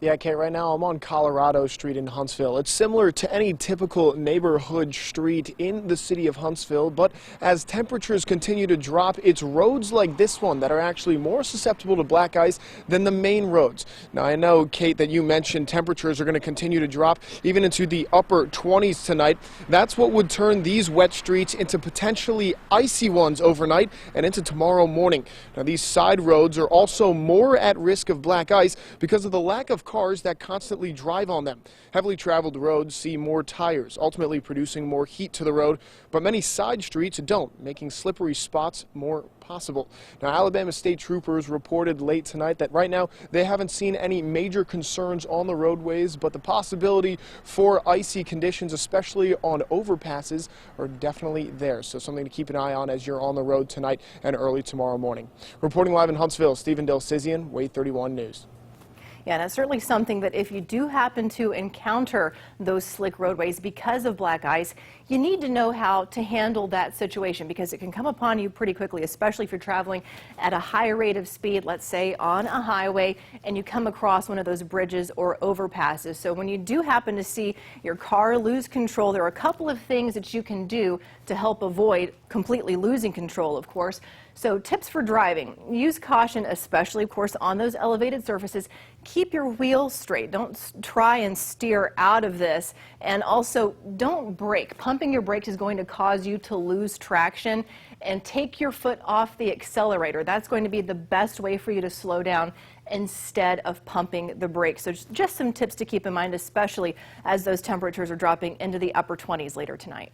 Yeah, Kate, right now I'm on Colorado Street in Huntsville. It's similar to any typical neighborhood street in the city of Huntsville, but as temperatures continue to drop, it's roads like this one that are actually more susceptible to black ice than the main roads. Now, I know, Kate, that you mentioned temperatures are going to continue to drop even into the upper 20s tonight. That's what would turn these wet streets into potentially icy ones overnight and into tomorrow morning. Now, these side roads are also more at risk of black ice because of the lack of cars that constantly drive on them. Heavily traveled roads see more tires, ultimately producing more heat to the road, but many side streets don't, making slippery spots more possible. Now, Alabama State Troopers reported late tonight that right now they haven't seen any major concerns on the roadways, but the possibility for icy conditions, especially on overpasses, are definitely there. So something to keep an eye on as you're on the road tonight and early tomorrow morning. Reporting live in Huntsville, Stephen Delcizian, WATE 31 News. Yeah, and it's certainly something that if you do happen to encounter those slick roadways because of black ice, you need to know how to handle that situation because it can come upon you pretty quickly, especially if you're traveling at a high rate of speed, let's say on a highway, and you come across one of those bridges or overpasses. So when you do happen to see your car lose control, there are a couple of things that you can do to help avoid completely losing control, of course. So tips for driving: use caution, especially, of course, on those elevated surfaces. Keep your wheels straight. Don't try and steer out of this. And also, don't brake. Pumping your brakes is going to cause you to lose traction. And take your foot off the accelerator. That's going to be the best way for you to slow down instead of pumping the brakes. So just some tips to keep in mind, especially as those temperatures are dropping into the upper 20s later tonight.